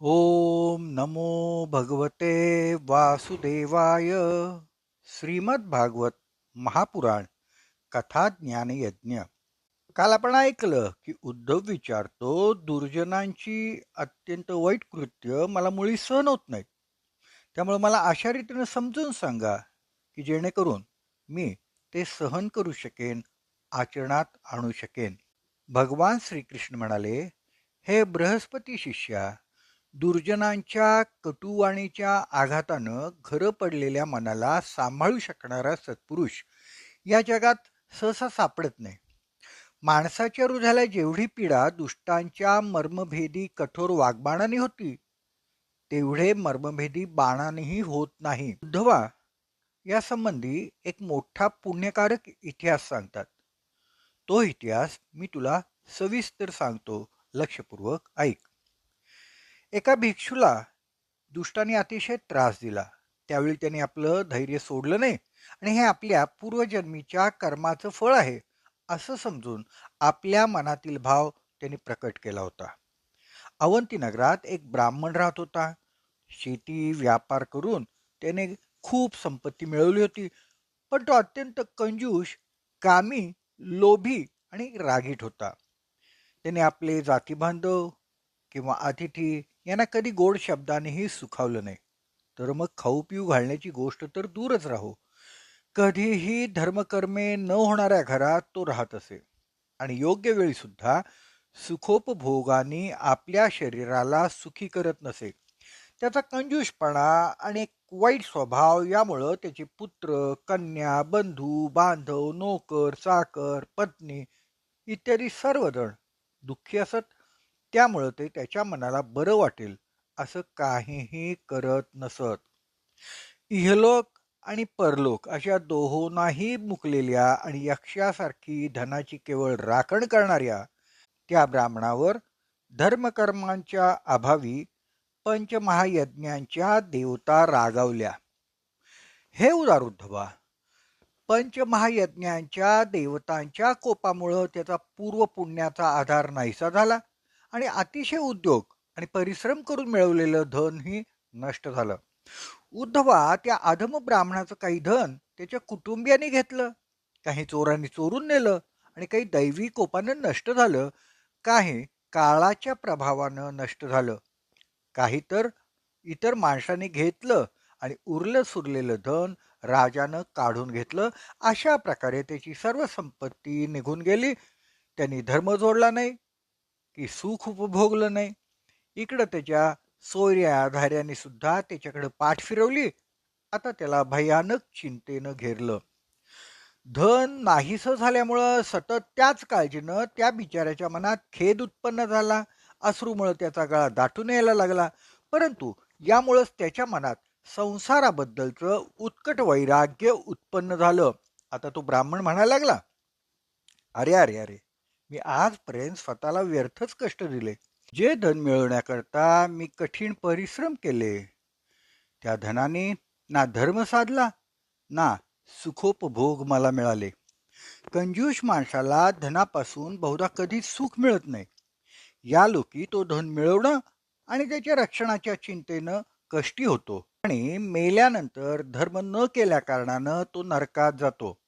ओम नमो भगवते वासुदेवाय. श्रीमद भागवत महापुराण कथा ज्ञान यज्ञ. काल आपण ऐकलं की उद्धव विचारतो, दुर्जनांची अत्यंत वाईट कृत्य मला मुळी सहन होत नाहीत. त्यामुळे मला अशा रीतीने समजून सांगा की जेणेकरून मी ते सहन करू शकेन, आचरणात आणू शकेन. भगवान श्रीकृष्ण म्हणाले, हे बृहस्पती शिष्या, दुर्जनांच्या कटुवाणीच्या आघातानं घरं पडलेल्या मनाला सांभाळू शकणारा सत्पुरुष या जगात सहसा सापडत नाही. माणसाच्या हृदयाला जेवढी पीडा दुष्टांच्या मर्मभेदी कठोर वाग्बाणाने होती, तेवढे मर्मभेदी बाणानेही होत नाही. उद्धवा, या संबंधी एक मोठा पुण्यकारक इतिहास सांगतात. तो इतिहास मी तुला सविस्तर सांगतो, लक्षपूर्वक ऐक. एका भिक्षूला दुष्टाने अतिशय त्रास दिला. त्यावेळी त्याने आपलं धैर्य सोडलं नाही आणि हे आपल्या पूर्वजन्मीच्या कर्माचं फळ आहे असं समजून आपल्या मनातील भाव त्यांनी प्रकट केला होता. अवंती नगरात एक ब्राह्मण राहत होता. शेती व्यापार करून त्याने खूप संपत्ती मिळवली होती, पण तो अत्यंत कंजूष, कामी, लोभी आणि रागीट होता. त्याने आपले जातीबांधव किंवा अतिथी यांना कधी गोड शब्दानेही सुखावलं नाही. तर मग खाऊ पिऊ घालण्याची गोष्ट तर दूरच राहो. कधीही धर्मकर्मे न होणाऱ्या घरात तो राहत असे आणि योग्य वेळी सुद्धा सुखोपभोगाने आपल्या शरीराला सुखी करत नसे. त्याचा कंजूषपणा आणि एक वाईट स्वभाव यामुळं त्याचे पुत्र, कन्या, बंधू, बांधव, नोकर, चाकर, पत्नी इत्यादी सर्वजण दुःखी असत. त्यामुळं ते त्याच्या मनाला बरं वाटेल असं काहीही करत नसत. इहलोक आणि परलोक अशा दोहोंनाही मुकलेल्या आणि यक्षासारखी धनाची केवळ राखण करणाऱ्या त्या ब्राह्मणावर धर्मकर्मांच्या अभावी पंचमहायज्ञांच्या देवता रागावल्या. हे उदार उद्धवा, पंचमहायज्ञांच्या देवतांच्या कोपामुळं त्याचा पूर्व पुण्याचा आधार नाहीसा झाला आणि अतिशय उद्योग आणि परिश्रम करून मिळवलेलं धन ही नष्ट झालं. उद्धवा, त्या अधम ब्राह्मणाचं काही धन त्याच्या कुटुंबियांनी घेतलं, काही चोरांनी चोरून नेलं आणि काही दैवी कोपानं नष्ट झालं, काही काळाच्या प्रभावानं नष्ट झालं, काही तर इतर माणसाने घेतलं आणि उरलं सुरलेलं धन राजानं काढून घेतलं. अशा प्रकारे त्याची सर्व संपत्ती निघून गेली. त्यांनी धर्म जोडला नाही की सुख उपभोगलं नाही. इकडं त्याच्या सोयऱ्या धाऱ्याने सुद्धा त्याच्याकडे पाठ फिरवली. आता त्याला भयानक चिंतेनं घेरलं. धन नाहीसं झाल्यामुळं सतत त्याच काळजीनं त्या बिचाऱ्याच्या मनात खेद उत्पन्न झाला. अश्रूमुळं त्याचा गळा दाटून यायला लागला. परंतु यामुळंच त्याच्या मनात संसाराबद्दलचं उत्कट वैराग्य उत्पन्न झालं. आता तो ब्राह्मण म्हणायला लागला, अरे अरे अरे, मी आजपर्यंत स्वतःला व्यर्थच कष्ट दिले. जे धन मिळवण्याकरता मी कठीण परिश्रम केले, त्या धनाने ना धर्म साधला ना सुखोपभोग मला मिळाले. कंजूष माणसाला धनापासून बहुधा कधीच सुख मिळत नाही. या लोकी तो धन मिळवणं आणि त्याच्या रक्षणाच्या चिंतेनं कष्टी होतो आणि मेल्यानंतर धर्म न केल्या कारणानं तो नरकात जातो.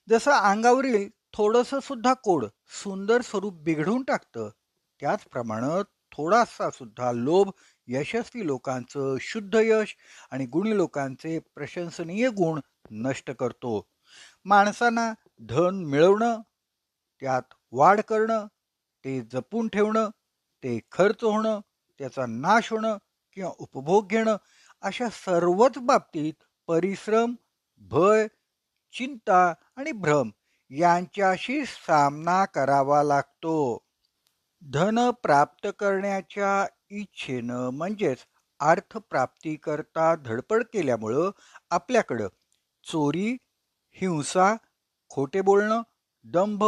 जसं अंगावरील थोडंसं सुद्धा कोड सुंदर स्वरूप बिघडून टाकतं, त्याचप्रमाणे थोडासा सुद्धा लोभ यशस्वी लोकांचं शुद्ध यश आणि गुणी लोकांचे प्रशंसनीय गुण नष्ट करतो. माणसांना धन मिळवणं, त्यात वाढ करणं, ते जपून ठेवणं, ते खर्च होणं, त्याचा नाश होणं किंवा उपभोग घेणं अशा सर्वच बाबतीत परिश्रम, भय, चिंता आणि भ्रम यांच्याशी सामना करावा लागतो. धन प्राप्त करण्याच्या इच्छेनं म्हणजेच अर्थप्राप्तीकरता धडपड केल्यामुळं आपल्याकडं चोरी, हिंसा, खोटे बोलणं, दंभ,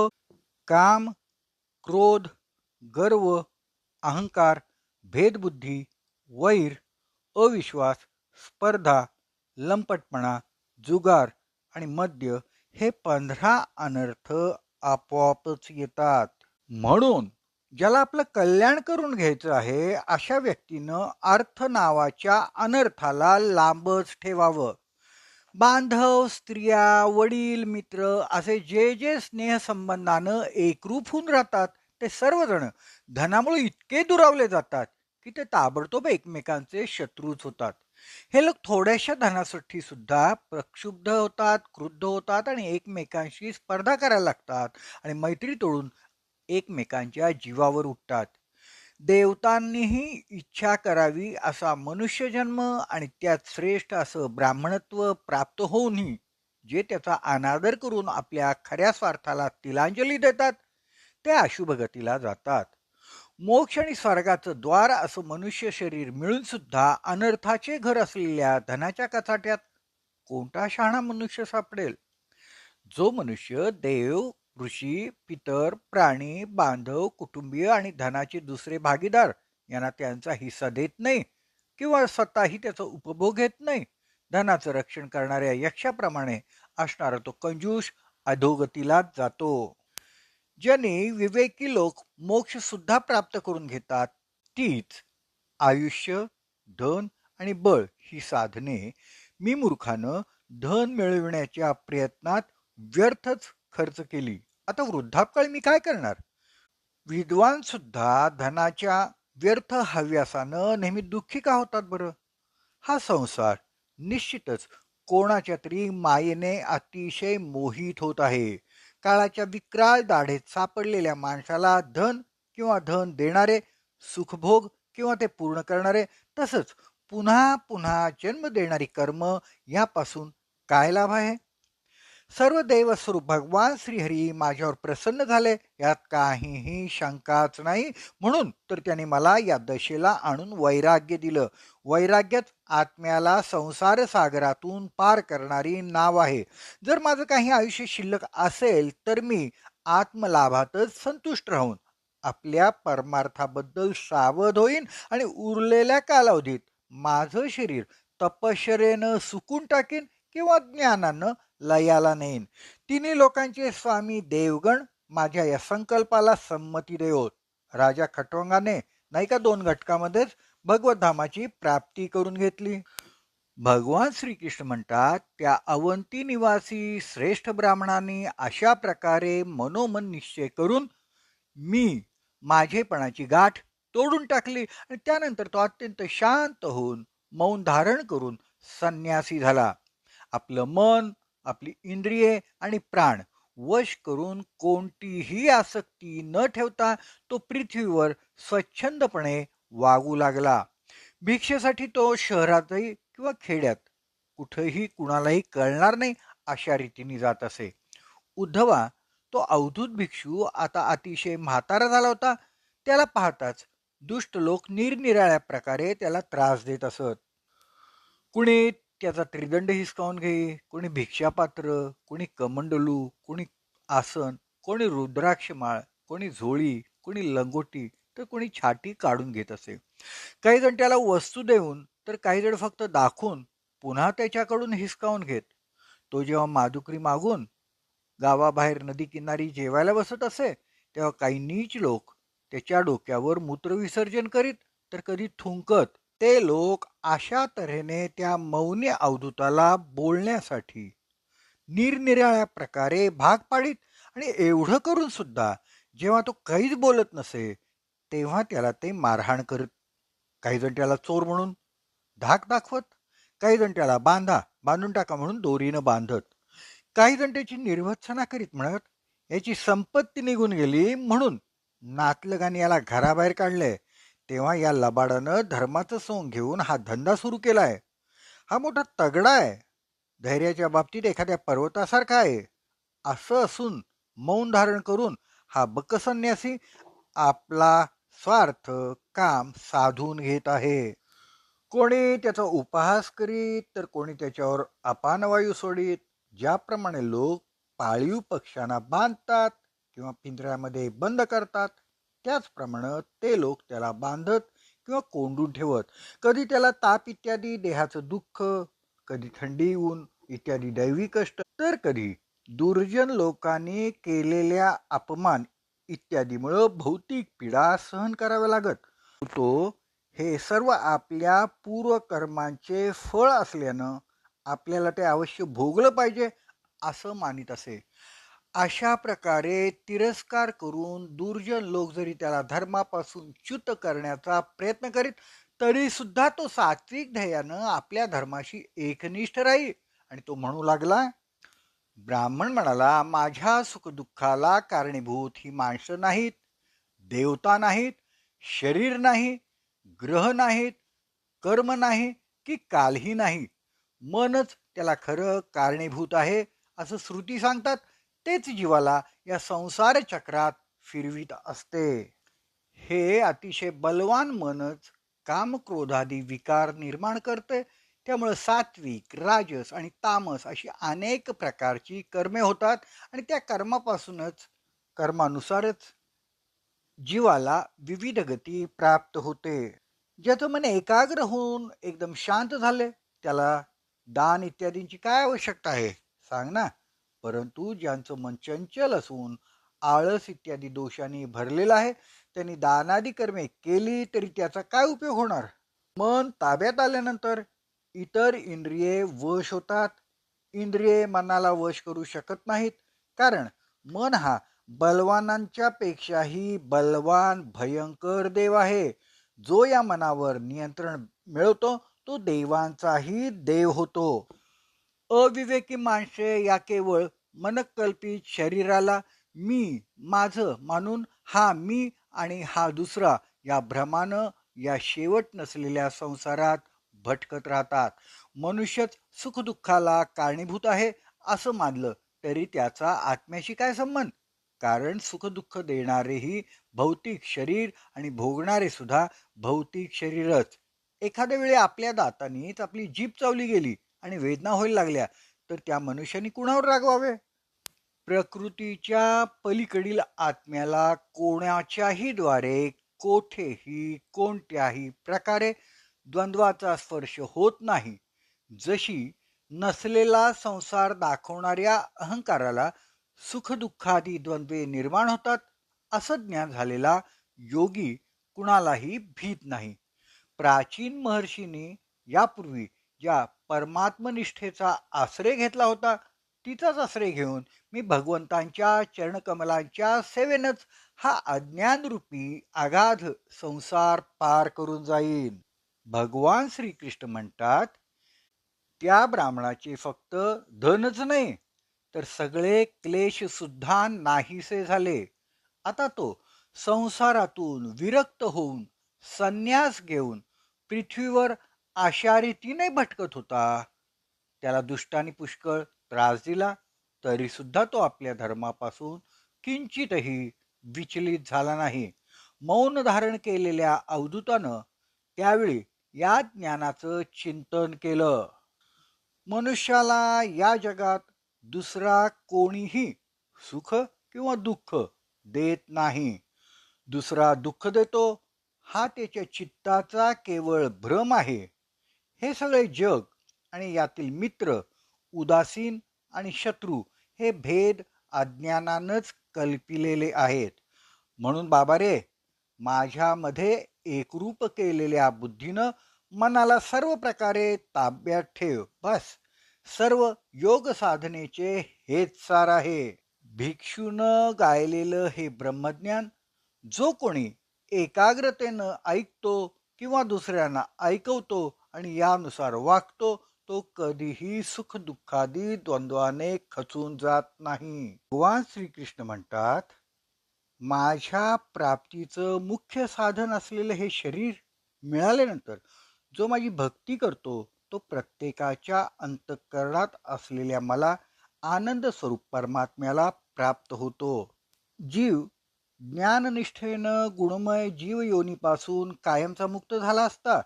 काम, क्रोध, गर्व, अहंकार, भेदबुद्धी, वैर, अविश्वास, स्पर्धा, लंपटपणा, जुगार आणि मद्य हे 15 अनर्थ आपोआपच येतात. म्हणून ज्याला आपलं कल्याण करून घ्यायचं आहे अशा व्यक्तीनं अर्थ नावाच्या अनर्थाला लांबच ठेवावं. बांधव, स्त्रिया, वडील, मित्र असे जे जे स्नेहसंबंधानं एकरूप होऊन राहतात ते सर्वजण धनामुळे इतके दुरावले जातात की ते ताबडतोब एकमेकांचे शत्रूच होतात. हे लोक थोड्याशा धनासाठी सुद्धा प्रक्षुब्ध होतात, क्रुद्ध होतात आणि एकमेकांशी स्पर्धा करायला लागतात आणि मैत्री तोडून एकमेकांच्या जीवावर उठतात. देवतांनीही इच्छा करावी असा मनुष्यजन्म आणि त्यात श्रेष्ठ असं ब्राह्मणत्व प्राप्त होऊनही जे त्याचा अनादर करून आपल्या खऱ्या स्वार्थाला तिलांजली देतात ते अशुभ गतीला जातात. मोक्ष आणि स्वर्गाचं द्वार असं मनुष्य शरीर मिळून सुद्धा अनर्थाचे घर असलेल्या धनाच्या कचाट्यात कोणता शहाणा मनुष्य सापडेल? जो मनुष्य देव, ऋषी, पितर, प्राणी, बांधव, कुटुंबीय आणि धनाचे दुसरे भागीदार यांना त्यांचा हिस्सा देत नाही किंवा स्वतःही त्याचा उपभोग घेत नाही, धनाचं रक्षण करणाऱ्या यक्षाप्रमाणे असणारा तो कंजूष अधोगतीलाच जातो. ज्यांनी विवेकी लोक मोक्ष सुद्धा प्राप्त करून घेतात तीच आयुष्य, धन आणि बळ ही साधने मी मूर्खानं धन मिळविण्याच्या प्रयत्नात व्यर्थच खर्च केली. आता वृद्धापकाळी मी काय करणार? विद्वान सुद्धा धनाच्या व्यर्थ हव्यासानं नेहमी दुःखी का होतात बरं? हा संसार निश्चितच कोणाच्या तरी मायेने अतिशय मोहित होत आहे. काळाच्या विक्राळ दाढेत सापडलेल्या माणसाला धन किंवा धन देणारे, सुखभोग किंवा ते पूर्ण करणारे, तसंच पुन्हा पुन्हा जन्म देणारी कर्म यापासून काय लाभ आहे? सर्व देवस्वरूप भगवान श्रीहरी माझ्यावर प्रसन्न झाले यात काहीही शंकाच नाही. म्हणून तर त्याने मला या दशेला आणून वैराग्य दिलं. वैराग्यच आत्म्याला संसार सागरातून पार करणारी नाव आहे. जर माझं काही आयुष्य शिल्लक असेल तर मी आत्मलाभातच संतुष्ट राहून आपल्या परमार्थाबद्दल सावध होईन आणि उरलेल्या कालावधीत माझं शरीर तपश्चर्येनं सुकून टाकीन किंवा ज्ञानानं लयाला नेईन. तिन्ही लोकांचे स्वामी देवगण माझ्या या संकल्पाला संमती देवोत. राजा खटवांगाने नाही का 2 घटकामध्येच भगवत धामाची प्राप्ती करून घेतली. भगवान श्रीकृष्ण म्हणतात त्या अवंती निवासी श्रेष्ठ ब्राह्मणांनी अशा प्रकारे मनोमन निश्चय करून मी माझेपणाची गाठ तोडून टाकली आणि त्यानंतर तो अत्यंत शांत होऊन मौन धारण करून संन्यासी झाला. आपलं मन, आपली इंद्रिये आणि प्राण वश करून कोणतीही आसक्ती न ठेवता तो पृथ्वीवर स्वच्छंदपणे वागू लागला. भिक्षेसाठी तो शहरातही किंवा खेड्यात कुठेही कुणालाही कळणार नाही अशा रीतीने जात असे. उद्धवा, तो अवधूत भिक्षू आता अतिशय म्हातारा झाला होता. त्याला पाहताच दुष्ट लोक निरनिराळ्या प्रकारे त्याला त्रास देत असत. कुणी त्याचा त्रिदंड हिसकावून घे, कोणी भिक्षापात्र, कोणी कमंडलू, कोणी आसन, कोणी रुद्राक्षमाळ, कोणी झोळी, कोणी लंगोटी, तर कोणी छाटी काढून घेत असे. काही जण त्याला वस्तू देऊन तर काही जण फक्त दाखवून पुन्हा त्याच्याकडून हिसकावून घेत. तो जेव्हा माधुकरी मागून गावाबाहेर नदी किनारी जेवायला बसत असे तेव्हा काही नीच लोक त्याच्या डोक्यावर मूत्रविसर्जन करीत तर कधी थुंकत. ते लोक अशा तऱ्हेने त्या मौनी अवधूताला बोलण्यासाठी निरनिराळ्या प्रकारे भाग पाडीत आणि एवढं करून सुद्धा जेव्हा तो काहीच बोलत नसे तेव्हा त्याला ते मारहाण करत. काही जण त्याला चोर म्हणून धाक दाखवत, काही जण त्याला बांधून टाका म्हणून दोरीनं बांधत, काही जण त्याची निर्वत्सना करीत म्हणत याची संपत्ती निघून गेली म्हणून नातलगाने याला घराबाहेर काढले. तेव्हा या लबाडानं धर्माचं सोंग घेऊन हा धंदा सुरू केलाय. हा मोठा तगडा आहे, धैर्याच्या बाबतीत एखाद्या पर्वतासारखा आहे. असं असून मौन धारण करून हा बकसन्यासी आपला स्वार्थ काम साधून घेत आहे. कोणी त्याचा उपहास करीत तर कोणी त्याच्यावर अपानवायू सोडीत. ज्याप्रमाणे लोक पाळीव पक्ष्यांना बांधतात किंवा पिंजऱ्यामध्ये बंद करतात त्याचप्रमाणे ते लोक त्याला बांधत किंवा कोंडून ठेवत. कधी त्याला ताप इत्यादी देहाचं दुःख, कधी थंडी ऊन इत्यादी दैवी कष्ट, तर कधी दुर्जन लोकांनी केलेल्या अपमान इत्यादीमुळं भौतिक पीडा सहन कराव्या लागत तो. हे सर्व आपल्या पूर्वकर्मांचे फळ असल्यानं आपल्याला ते अवश्य भोगलं पाहिजे असं मानित असे. अशा प्रकारे तिरस्कार करून दुर्जन लोक जरी त्याला धर्मापासून च्युत करण्याचा प्रयत्न करीत तरी सुद्धा तो सात्विक ध्येयानं आपल्या धर्माशी एकनिष्ठ राहील आणि तो म्हणू लागला. ब्राह्मण म्हणाला, माझ्या सुखदुःखाला कारणीभूत ही माणसं नाहीत, देवता नाहीत, शरीर नाही, ग्रह नाहीत, कर्म नाही की कालही नाही, मनच त्याला खरं कारणीभूत आहे असं श्रुती सांगतात. तेच जीवाला या संसार चक्रात फिरवीत असते. हे अतिशय बलवान मनच कामक्रोधादी विकार निर्माण करते. त्यामुळे सात्विक, राजस आणि तामस अशी अनेक प्रकारची कर्मे होतात आणि त्या कर्मानुसारच जीवाला विविध गती प्राप्त होते. ज्याचं मन एकाग्र होऊन एकदम शांत झाले त्याला दान इत्यादींची काय आवश्यकता आहे सांग ना. परंतु ज्यांचं मन चंचल असून आळस इत्यादी दोषांनी भरलेलं आहे त्यांनी दानादी कर्मे केली तरी त्याचा काय उपयोग होणार. मन ताब्यात आल्यानंतर इतर इंद्रिये वश होतात. इंद्रिये मनाला वश करू शकत नाहीत कारण मन हा बलवानांच्या पेक्षाही बलवान भयंकर देव आहे. जो या मनावर नियंत्रण मिळवतो तो देवांचाही देव होतो. अविवेकी माणसे या केवळ मनकल्पित शरीराला मी माझं मानून हा मी आणि हा दुसरा या भ्रमानं या शेवट नसलेल्या संसारात भटकत राहतात. मनुष्यच सुखदुःखाला कारणीभूत आहे असं मानलं तरी त्याचा आत्म्याशी काय संबंध. कारण सुखदुःख देणारेही भौतिक शरीर आणि भोगणारे सुद्धा भौतिक शरीरच. एखाद्या वेळी आपल्या दातांनीच आपली जीभ चावली गेली आणि वेदना व्हायला लागल्या तर त्या मनुष्याने कुणावर रागवावे. प्रकृतीच्या पलीकडील आत्म्याला कोणाच्याही द्वारे कोठेही कोणत्याही प्रकारे द्वंद्वाचा स्पर्श होत नाही. जशी नसलेला संसार दाखवणाऱ्या अहंकाराला सुखदुःखादी द्वंद्वे निर्माण होतात असं ज्ञान झालेला योगी कुणालाही भीत नाही. प्राचीन महर्षींनी यापूर्वी ज्या परमात्मनिष्ठेचा आश्रय घेतला होता तिचाच आश्रय घेऊन मी भगवंतांच्या चरणकमलांच्या सेवेनच हा अज्ञानरूपी अगाध संसार पार करून जाईन. भगवान श्रीकृष्ण म्हणतात, त्या ब्राह्मणाचे फक्त धनच नाही तर सगळे क्लेश सुद्धा नाहीसे झाले. आता तो संसारातून विरक्त होऊन संन्यास घेऊन पृथ्वीवर अशा रीतीने भटकत होता. त्याला दुष्टांनी पुष्कळ त्रास दिला तरी सुद्धा तो आपल्या धर्मापासून किंचितही विचलित झाला नाही. मौन धारण केलेल्या अवधूतानं त्यावेळी या ज्ञानाचं चिंतन केलं. मनुष्याला या जगात दुसरा कोणीही सुख किंवा दुःख देत नाही. दुसरा दुःख देतो हा त्याच्या चित्ताचा केवळ भ्रम आहे. हे सगळे जग आणि यातील मित्र, उदासीन आणि शत्रू हे भेद अज्ञानानंच कल्पिलेले आहेत. म्हणून बाबा रे, माझ्यामध्ये एकरूप केलेल्या बुद्धीनं मनाला सर्व प्रकारे ताब्यात ठेव. बस सर्व योग साधनेचे हेच सार आहे. भिक्षूनं गायलेलं हे ब्रह्मज्ञान जो कोणी एकाग्रतेनं ऐकतो किंवा दुसऱ्यांना ऐकवतो आणि यानुसार वागतो तो कधीही सुख दुःखादी द्वंद्वाने खचून जात नाही. भगवान श्रीकृष्ण म्हणतात, माझ्या प्राप्तीचं मुख्य साधन असलेलं हे शरीर मिळाल्यानंतर जो माझी भक्ती करतो तो प्रत्येकाच्या अंतःकरणात असलेल्या मला आनंद स्वरूप परमात्म्याला प्राप्त होतो. जीव ज्ञाननिष्ठेनं गुणमय जीव योनीपासून कायमचा मुक्त झाला असता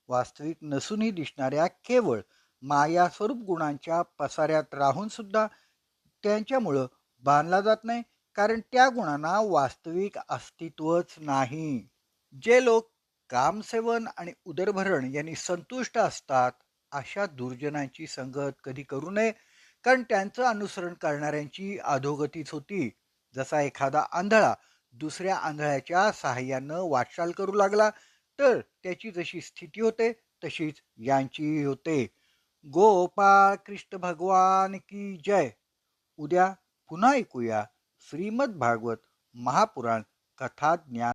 वास्तविक नसूनही दिसणाऱ्या केवळ माया स्वरूप गुणांच्या पसाऱ्यात राहून सुद्धा त्यांच्यामुळं बांधला जात नाही. कारण त्या गुणांना वास्तविक अस्तित्वच नाही. जे लोक कामसेवन आणि उदरभरण यांनी संतुष्ट असतात अशा दुर्जनांची संगत कधी करू नये. कारण त्यांचं अनुसरण करणाऱ्यांची अधोगतीच होती. जसा एखादा आंधळा दुसऱ्या आंधळ्याच्या साहाय्यानं वाटचाल करू लागला तर त्याची जशी स्थिती होते तशीच यांचीही होते. गोपाळ कृष्ण भगवान की जय. उद्या पुन्हा ऐकूया श्रीमद भागवत महापुराण कथा ज्ञान